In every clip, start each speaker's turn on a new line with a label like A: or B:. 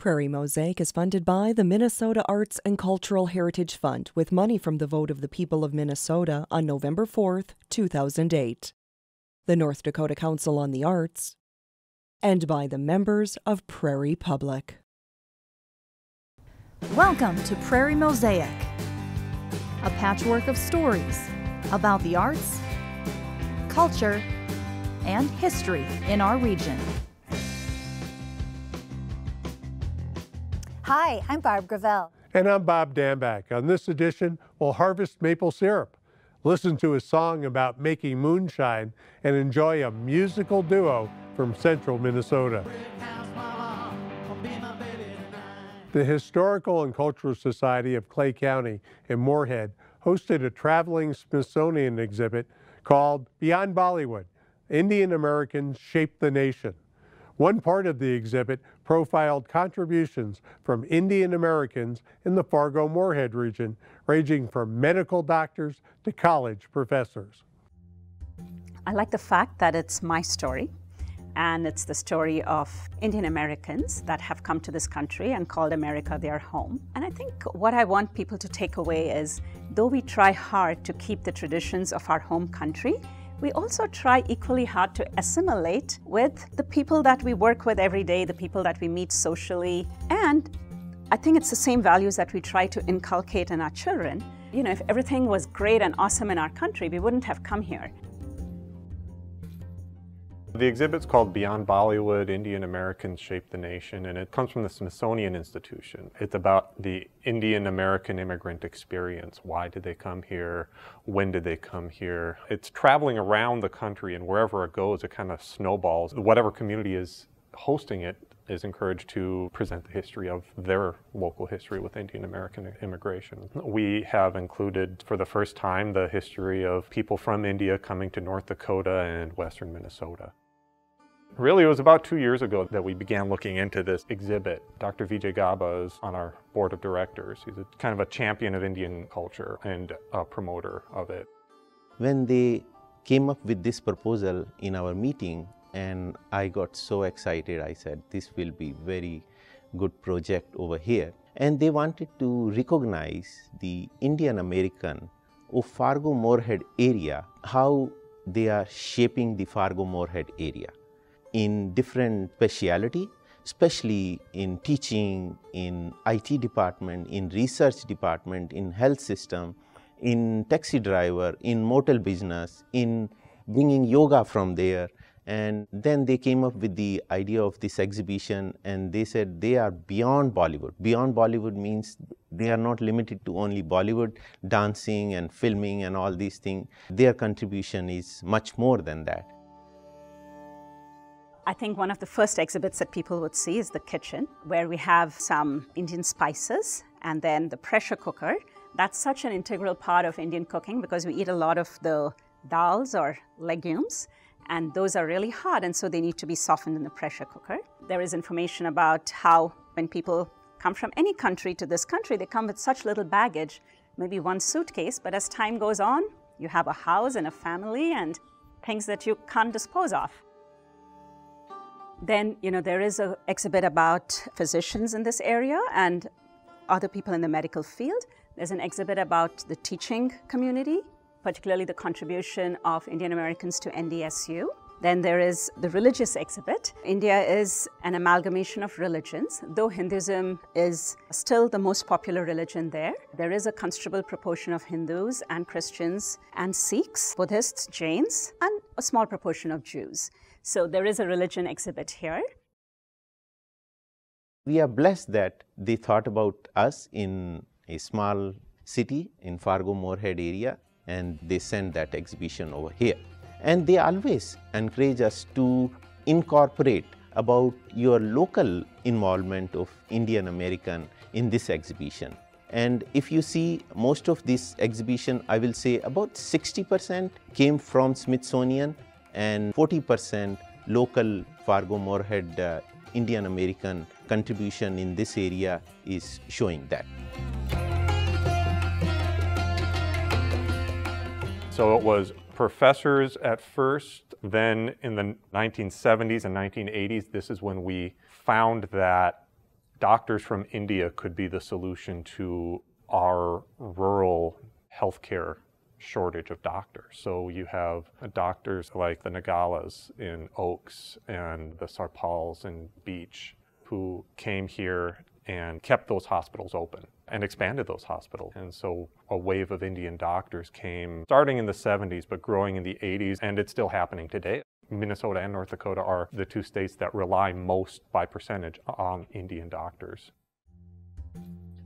A: Prairie Mosaic is funded by the Minnesota Arts and Cultural Heritage Fund with money from the vote of the people of Minnesota on November 4th, 2008, the North Dakota Council on the Arts, and by the members of Prairie Public.
B: Welcome to Prairie Mosaic, a patchwork of stories about the arts, culture, and history in our region.
C: Hi, I'm Barb Gravel.
D: And I'm Bob Dambach. On this edition, we'll harvest maple syrup, listen to a song about making moonshine, and enjoy a musical duo from central Minnesota. The Historical and Cultural Society of Clay County in Moorhead hosted a traveling Smithsonian exhibit called Beyond Bollywood, Indian Americans Shape the Nation. One part of the exhibit profiled contributions from Indian Americans in the Fargo-Moorhead region, ranging from medical doctors to college professors.
E: I like the fact that it's my story, and it's the story of Indian Americans that have come to this country and called America their home. And I think what I want people to take away is, though we try hard to keep the traditions of our home country, we also try equally hard to assimilate with the people that we work with every day, the people that we meet socially. And I think it's the same values that we try to inculcate in our children. You know, if everything was great and awesome in our country, we wouldn't have come here.
F: The exhibit's called Beyond Bollywood, Indian Americans Shape the Nation, and it comes from the Smithsonian Institution. It's about the Indian American immigrant experience. Why did they come here? When did they come here? It's traveling around the country, and wherever it goes, it kind of snowballs. Whatever community is hosting it is encouraged to present the history of their local history with Indian American immigration. We have included, for the first time, the history of people from India coming to North Dakota and western Minnesota. Really, it was about 2 years ago that we began looking into this exhibit. Dr. Vijay Gaba is on our board of directors. He's a kind of a champion of Indian culture and a promoter of it.
G: When they came up with this proposal in our meeting, and I got so excited, I said, this will be very good project over here. And they wanted to recognize the Indian American of Fargo-Moorhead area, how they are shaping the Fargo-Moorhead area in different speciality, especially in teaching, in IT department, in research department, in health system, in taxi driver, in motel business, in bringing yoga from there. And then they came up with the idea of this exhibition, and they said they are beyond Bollywood. Beyond Bollywood means they are not limited to only Bollywood dancing and filming and all these things. Their contribution is much more than that.
E: I think one of the first exhibits that people would see is the kitchen, where we have some Indian spices and then the pressure cooker. That's such an integral part of Indian cooking because we eat a lot of the dals or legumes, and those are really hard, and so they need to be softened in the pressure cooker. There is information about how when people come from any country to this country, they come with such little baggage, maybe one suitcase, but as time goes on, you have a house and a family and things that you can't dispose of. Then, you know, there is an exhibit about physicians in this area and other people in the medical field. There's an exhibit about the teaching community, particularly the contribution of Indian Americans to NDSU. Then there is the religious exhibit. India is an amalgamation of religions. Though Hinduism is still the most popular religion there, there is a considerable proportion of Hindus and Christians and Sikhs, Buddhists, Jains, and a small proportion of Jews. So there is a religion exhibit here.
G: We are blessed that they thought about us in a small city in Fargo-Moorhead area, and they sent that exhibition over here. And they always encourage us to incorporate about your local involvement of Indian American in this exhibition. And if you see most of this exhibition, I will say about 60% came from Smithsonian and 40% local Fargo-Moorhead Indian American contribution in this area is showing that.
F: So it was professors at first, then in the 1970s and 1980s, this is when we found that doctors from India could be the solution to our rural healthcare shortage of doctors. So you have doctors like the Nagalas in Oaks and the Sarpals in Beach who came here and kept those hospitals open and expanded those hospitals. And so a wave of Indian doctors came starting in the 70s, but growing in the 80s, and it's still happening today. Minnesota and North Dakota are the two states that rely most by percentage on Indian doctors.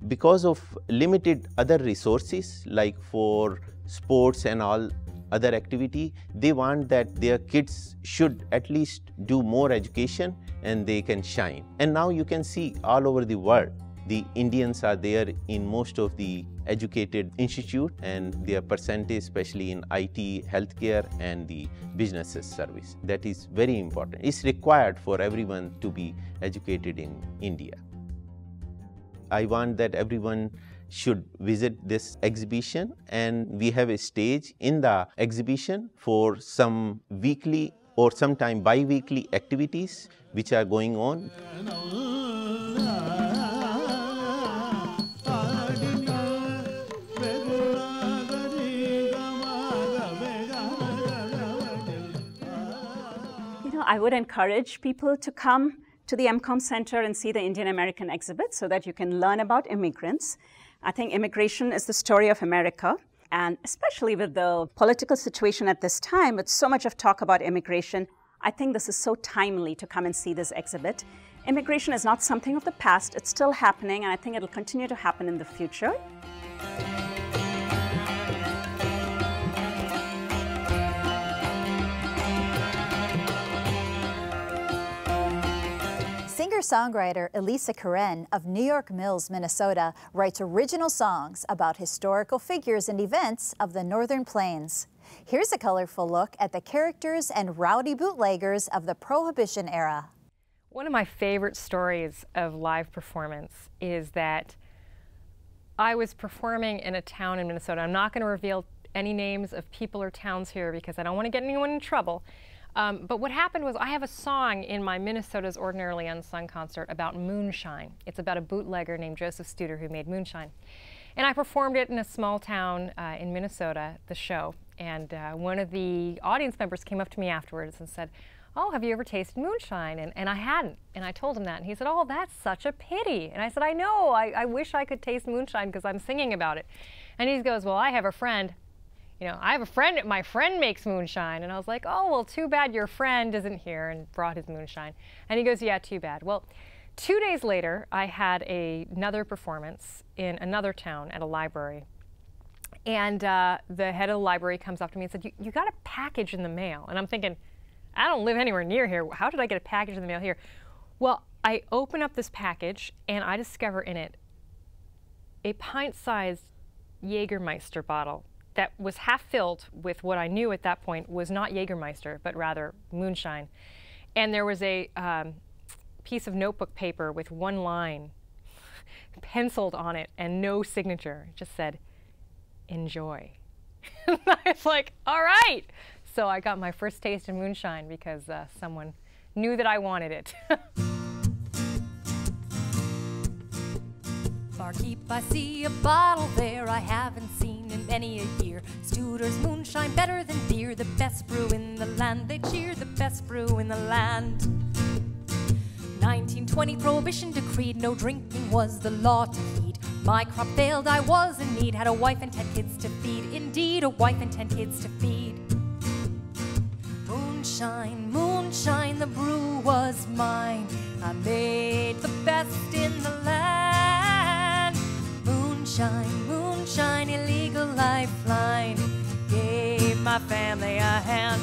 G: Because of limited other resources, like for sports and all other activity, they want that their kids should at least do more education and they can shine. And now you can see all over the world, the Indians are there in most of the educated institute, and their percentage, especially in IT, healthcare, and the businesses service. That is very important. It's required for everyone to be educated in India. I want that everyone should visit this exhibition, and we have a stage in the exhibition for some weekly or sometime bi-weekly activities which are going on.
E: I would encourage people to come to the MCOM Center and see the Indian American exhibit so that you can learn about immigrants. I think immigration is the story of America, and especially with the political situation at this time, with so much of talk about immigration, I think this is so timely to come and see this exhibit. Immigration is not something of the past, it's still happening, and I think it'll continue to happen in the future.
C: Singer-songwriter Elisa Karen of New York Mills, Minnesota, writes original songs about historical figures and events of the Northern Plains. Here's a colorful look at the characters and rowdy bootleggers of the Prohibition era.
H: One of my favorite stories of live performance is that I was performing in a town in Minnesota. I'm not going to reveal any names of people or towns here because I don't want to get anyone in trouble. But what happened was I have a song in my Minnesota's Ordinarily Unsung concert about moonshine. It's about a bootlegger named Joseph Studer who made moonshine. And I performed it in a small town in Minnesota, the show. And one of the audience members came up to me afterwards and said, "Oh, have you ever tasted moonshine?" And I hadn't. And I told him that. And he said, "Oh, that's such a pity." And I said, "I know. I wish I could taste moonshine because I'm singing about it." And he goes, "Well, I have a friend. I have a friend, my friend makes moonshine." And I was like, "Oh, well, too bad your friend isn't here and brought his moonshine." And he goes, "Yeah, too bad." Well, 2 days later, I had another performance in another town at a library. And the head of the library comes up to me and said, you got a package in the mail. And I'm thinking, I don't live anywhere near here. How did I get a package in the mail here? Well, I open up this package and I discover in it a pint-sized Jägermeister bottle that was half filled with what I knew at that point was not Jägermeister, but rather moonshine. And there was a piece of notebook paper with one line penciled on it and no signature. It just said, "Enjoy." I was like, all right. So I got my first taste of moonshine because someone knew that I wanted it.
I: Barkeep, I see a bottle there I haven't seen in many a year. Studer's moonshine, better than beer, the best brew in the land. They cheer, the best brew in the land. 1920 Prohibition decreed, no drinking was the law to heed. My crop failed, I was in need, had a wife and 10 kids to feed. Indeed, a wife and 10 kids to feed. Moonshine, moonshine, the brew was mine. I made the best in the land. Moonshine, moonshine, illegal lifeline. Gave my family a hand.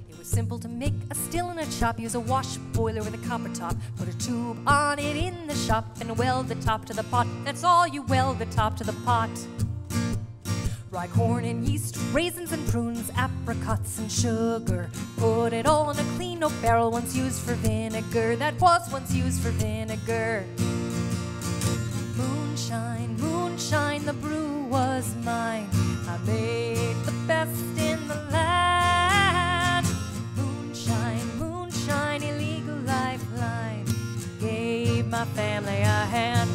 I: It was simple to make a still in a chop. Use a wash boiler with a copper top. Put a tube on it in the shop and weld the top to the pot. That's all, you weld the top to the pot. Rye, corn and yeast, raisins and prunes, apricots and sugar. Put it all in a clean oak barrel once used for vinegar. That was once used for vinegar. Moonshine, moonshine, the brew was mine. I made the best in the land. Moonshine. family a hand.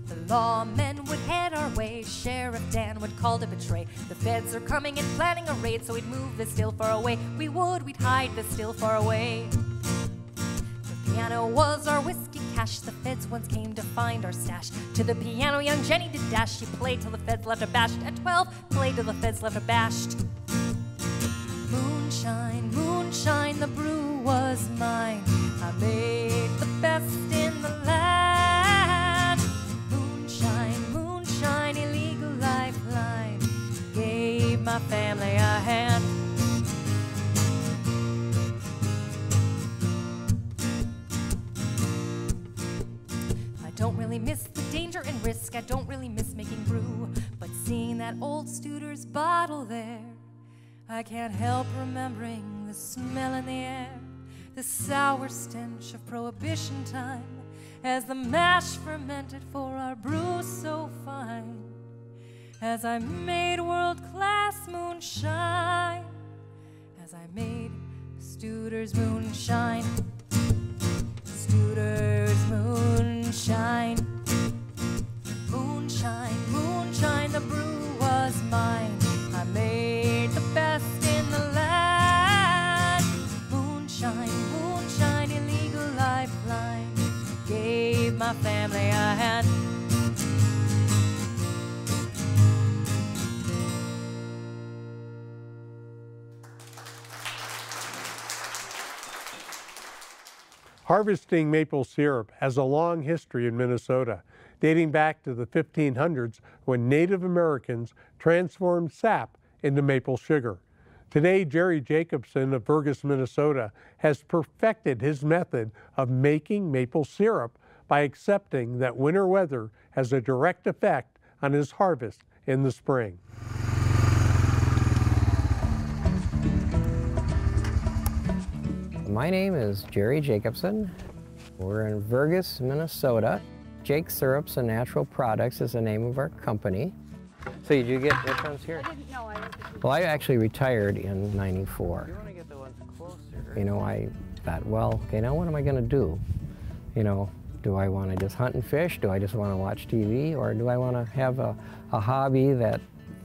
I: The lawmen would head our way, Sheriff Dan would call to betray. The feds are coming and planning a raid, so we'd move the still far away. We'd hide the still far away. The piano was our whiskey cache, the feds once came to find our stash. To the piano young Jenny did dash, she played till the feds left abashed. At 12, played till the feds left abashed. Moonshine, moonshine, the brew was mine. I made the best in the land. Moonshine, moonshine, illegal lifeline. Gave my family a hand. I don't really miss the danger and risk, I don't really miss making brew, but seeing that old Studer's bottle there, I can't help remembering the smell in the air, the sour stench of Prohibition time, as the mash fermented for our brew so fine, as I made world-class moonshine, as I made Studer's moonshine. Studer's moonshine. Moonshine, moonshine, the brew was mine. I made the best in the land. Moonshine, moonshine, illegal lifeline. Gave my family a hand.
D: Harvesting maple syrup has a long history in Minnesota, dating back to the 1500s when Native Americans transformed sap into maple sugar. Today, Jerry Jacobson of Fergus, Minnesota, has perfected his method of making maple syrup by accepting that winter weather has a direct effect on his harvest in the spring.
J: My name is Jerry Jacobson. We're in Fergus, Minnesota. Jake Syrups and Natural Products is the name of our company. So did you get which ones here? I didn't know. Well, I actually retired in '94. You want to get the ones closer. You know, I thought, well, okay, now what am I going to do? You know, do I want to just hunt and fish? Do I just want to watch TV? Or do I want to have a hobby that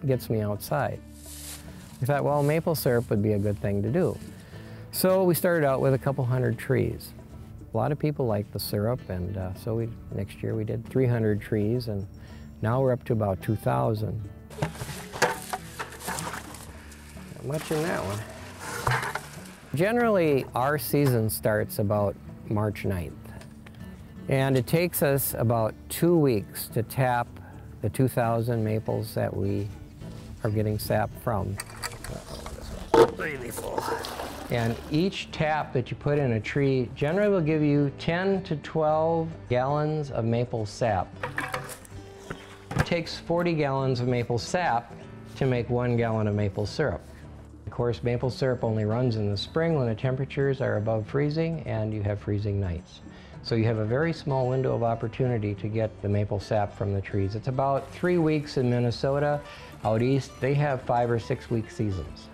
J: gets me outside? We thought, well, maple syrup would be a good thing to do. So we started out with a couple hundred trees. A lot of people like the syrup, and so next year we did 300 trees, and now we're up to about 2,000. Not much in that one. Generally, our season starts about March 9th, and it takes us about 2 weeks to tap the 2,000 maples that we are getting sap from. Really full. And each tap that you put in a tree generally will give you 10 to 12 gallons of maple sap. It takes 40 gallons of maple sap to make 1 gallon of maple syrup. Of course, maple syrup only runs in the spring when the temperatures are above freezing and you have freezing nights. So you have a very small window of opportunity to get the maple sap from the trees. It's about 3 weeks in Minnesota. Out east, they have 5 or 6 week seasons.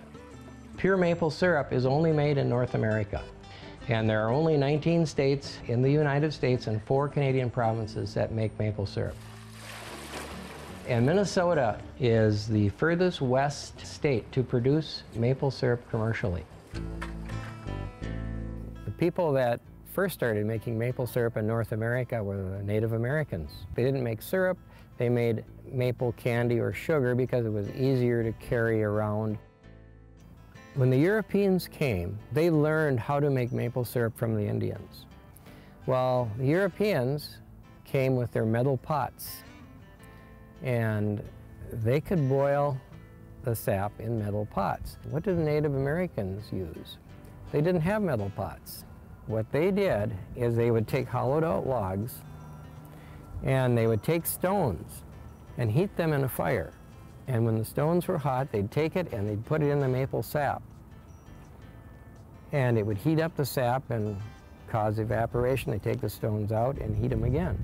J: Pure maple syrup is only made in North America, and there are only 19 states in the United States and 4 Canadian provinces that make maple syrup. And Minnesota is the furthest west state to produce maple syrup commercially. The people that first started making maple syrup in North America were the Native Americans. They didn't make syrup, they made maple candy or sugar because it was easier to carry around. When the Europeans came, they learned how to make maple syrup from the Indians. Well, the Europeans came with their metal pots, and they could boil the sap in metal pots. What did the Native Americans use? They didn't have metal pots. What they did is they would take hollowed out logs, and they would take stones and heat them in a fire. And when the stones were hot, they'd take it and they'd put it in the maple sap. And it would heat up the sap and cause evaporation. They'd take the stones out and heat them again.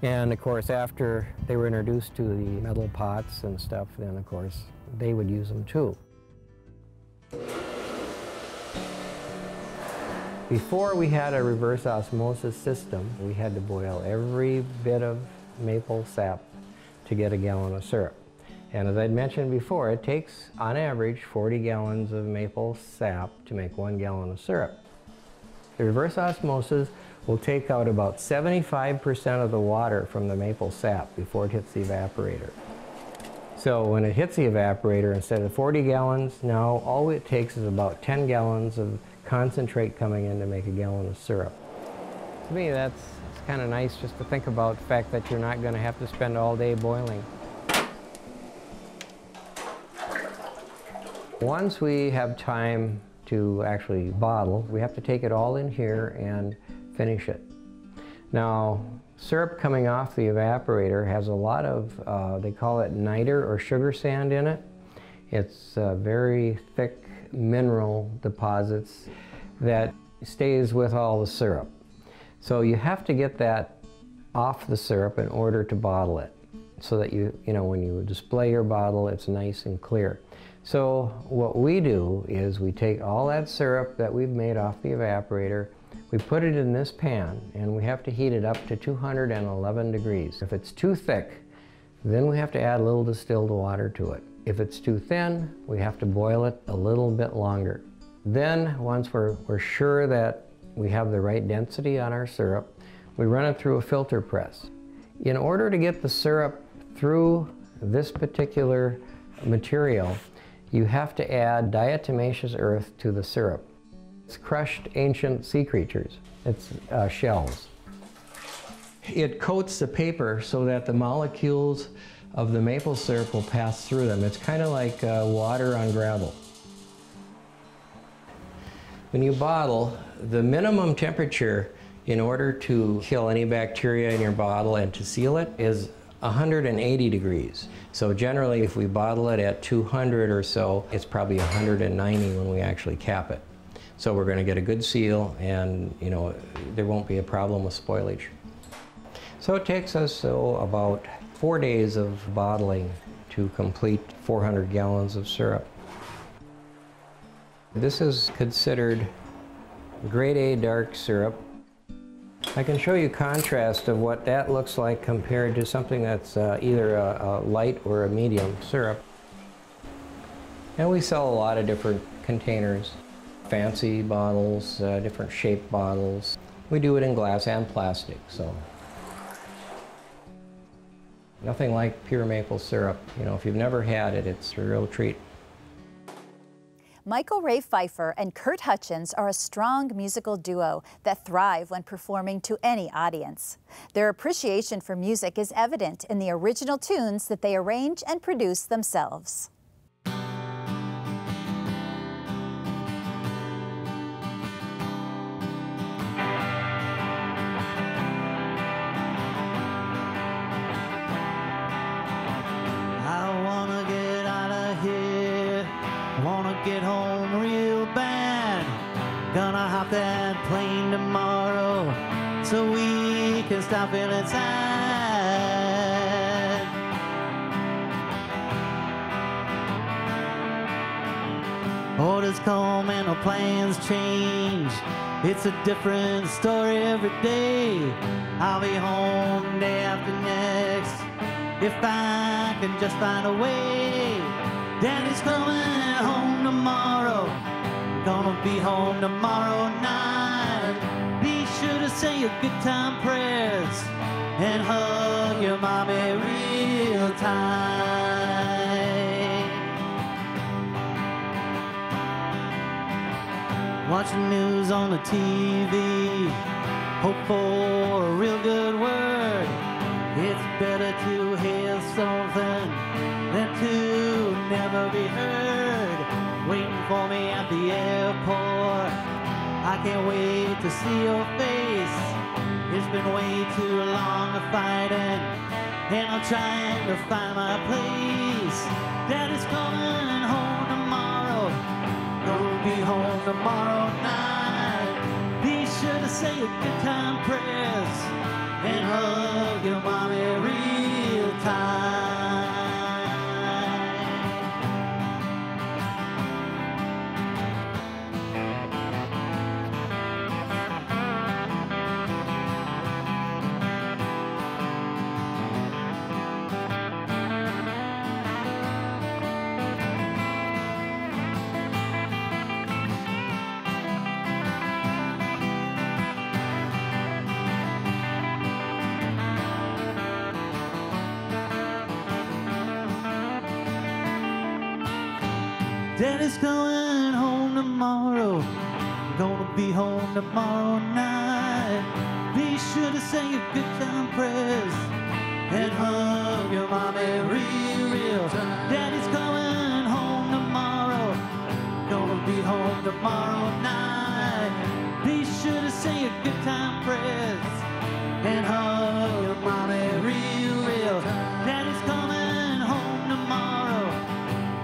J: And of course, after they were introduced to the metal pots and stuff, then of course, they would use them too. Before we had a reverse osmosis system, we had to boil every bit of maple sap to get a gallon of syrup. And as I'd mentioned before, it takes, on average, 40 gallons of maple sap to make 1 gallon of syrup. The reverse osmosis will take out about 75% of the water from the maple sap before it hits the evaporator. So when it hits the evaporator, instead of 40 gallons, now all it takes is about 10 gallons of concentrate coming in to make a gallon of syrup. To me, it's kind of nice just to think about the fact that you're not going to have to spend all day boiling. Once we have time to actually bottle, we have to take it all in here and finish it. Now, syrup coming off the evaporator has a lot of, they call it niter or sugar sand in it. It's very thick mineral deposits that stays with all the syrup. So you have to get that off the syrup in order to bottle it, so that you know, when you display your bottle, it's nice and clear. So what we do is we take all that syrup that we've made off the evaporator, we put it in this pan, and we have to heat it up to 211 degrees. If it's too thick, then we have to add a little distilled water to it. If it's too thin, we have to boil it a little bit longer. Then, once we're sure that we have the right density on our syrup, we run it through a filter press. In order to get the syrup through this particular material, you have to add diatomaceous earth to the syrup. It's crushed ancient sea creatures. It's shells. It coats the paper so that the molecules of the maple syrup will pass through them. It's kind of like water on gravel. When you bottle, the minimum temperature in order to kill any bacteria in your bottle and to seal it is 180 degrees. So generally, if we bottle it at 200 or so, it's probably 190 when we actually cap it. So we're going to get a good seal, and you know, there won't be a problem with spoilage. So it takes us about 4 days of bottling to complete 400 gallons of syrup. This is considered grade A dark syrup. I can show you contrast of what that looks like compared to something that's either a light or a medium syrup. And we sell a lot of different containers, fancy bottles, different shaped bottles. We do it in glass and plastic, so. Nothing like pure maple syrup. You know, if you've never had it, it's a real treat.
C: Michael Ray Pfeiffer and Kurt Hutchins are a strong musical duo that thrive when performing to any audience. Their appreciation for music is evident in the original tunes that they arrange and produce themselves.
K: Get home real bad. Gonna hop that plane tomorrow so we can stop feeling sad. Orders come and our plans change. It's a different story every day. I'll be home day after next if I can just find a way. Daddy's coming home tomorrow, gonna be home tomorrow night. Be sure to say your good time prayers and hug your mommy real tight. Watch the news on the TV, hope for a real good word. It's better to hear something than to never be heard. Waiting for me at the airport, I can't wait to see your face. It's been way too long of fighting, and I'm trying to find my place. Daddy's coming home tomorrow, gonna be home tomorrow night. Be sure to say your good time prayers and hug your mommy real tight. Daddy's going home tomorrow. Gonna be home tomorrow night. Be sure to say your good time prayers and hug your mommy real tight. Daddy's coming home tomorrow. Gonna be home tomorrow night. Be sure to say your good time prayers and hug your mommy real tight. Daddy's coming home tomorrow.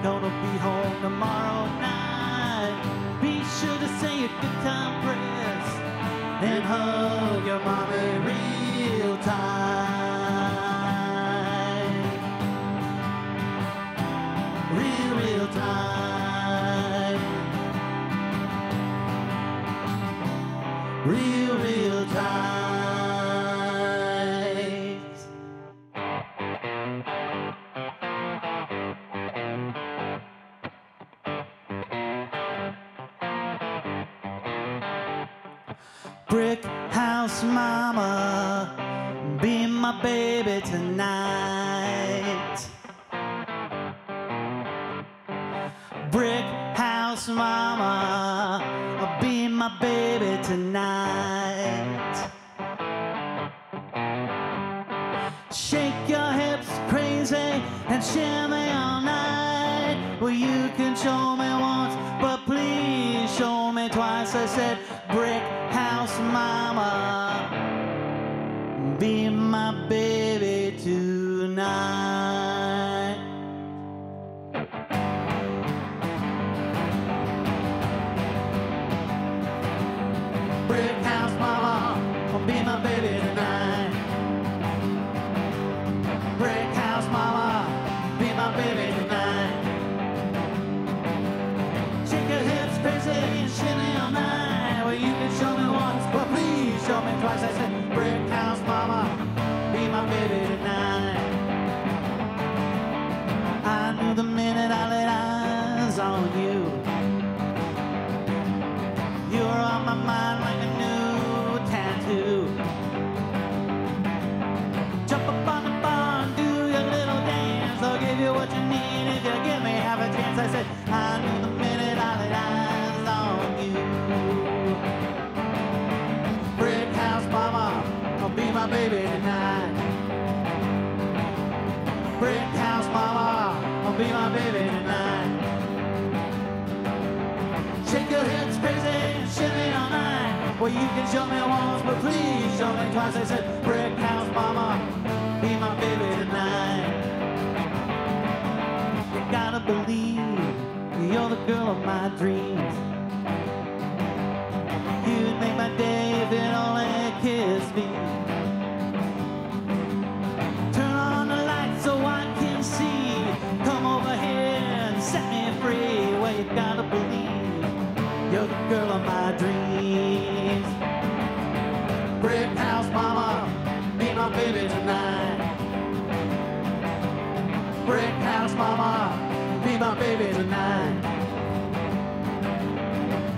K: Gonna be home tomorrow night. Be sure to say your good time prayers and hug your mommy real tight. Real tight. Real tight. Brick house mama, be my baby tonight. Brick house mama, be my baby tonight. Shake your hips crazy and shimmy all night. Well, you can show me once, but please show me twice. I said, brick house mama, be my baby tonight. Brick house mama, be my baby tonight. Brick house mama, be my baby tonight. Shake your hips crazy and shimmy all night. Well, you can show me once, but please show me twice. I said, brick house mama, be my baby tonight. I knew the minute I laid eyes on you. You were on my mind like a new tattoo. Jump up on the bar and do your little dance. I'll give you what you need if you give me half a chance. I said, I knew the minute I laid eyes on you. Brick house mama, I'll be my baby tonight. Brick house mama, I'll be my baby tonight. Shake your hips crazy and shimmy all night. Well, you can show me once, but please show me twice. I said, brick house mama, be my baby tonight. You gotta believe you're the girl of my dreams. You'd make my day if it only kissed me. Turn on the lights so I can see. Come over here and set me free. Well, you gotta believe you're the girl of my dreams. Brick house mama, be my baby tonight. Brick house mama, be my baby tonight.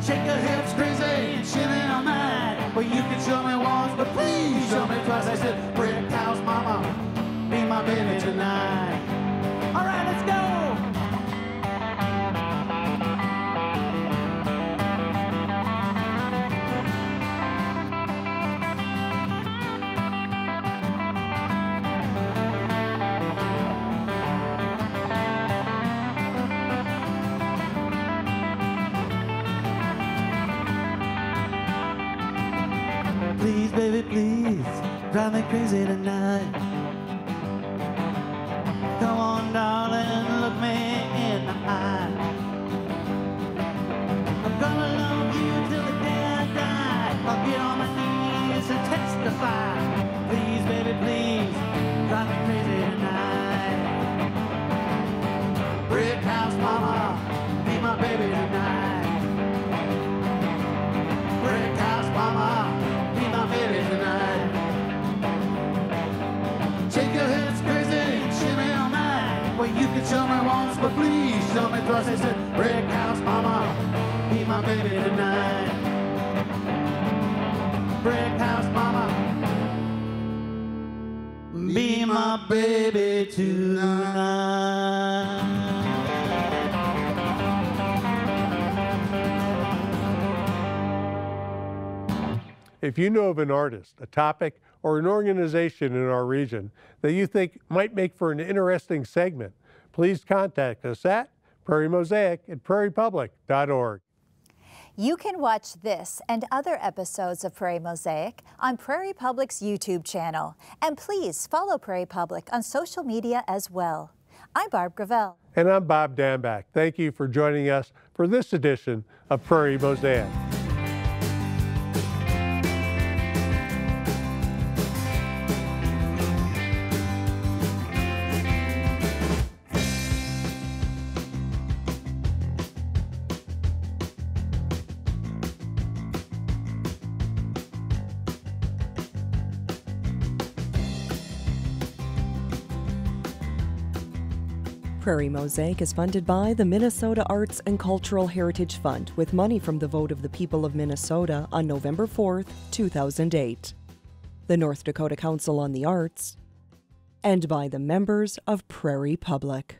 K: Shake your hips crazy and shimmy all night. Well, you can show me once, but please show me twice. I said, brick house mama, be my baby tonight. All right, let's go. Please, baby, please, drive me crazy tonight. Come on, darling, look me in the eye. I'm gonna love you till the day I die. I'll get on my knees and testify. Please, baby, please, drive me crazy tonight. Brick house mama, be my baby tonight. Brick house mama, baby tonight. Shake your hips crazy and shimmy all night. Well, you can show me once, but please show me twice. I said, brick house mama, be my baby tonight. Brick house mama, be my baby tonight.
D: If you know of an artist, a topic, or an organization in our region that you think might make for an interesting segment, please contact us at prairiemosaic@prairiepublic.org.
C: You can watch this and other episodes of Prairie Mosaic on Prairie Public's YouTube channel. And please follow Prairie Public on social media as well. I'm Barb Gravel.
D: And I'm Bob Dambach. Thank you for joining us for this edition of Prairie Mosaic.
A: Prairie Mosaic is funded by the Minnesota Arts and Cultural Heritage Fund with money from the vote of the people of Minnesota on November 4th, 2008, the North Dakota Council on the Arts, and by the members of Prairie Public.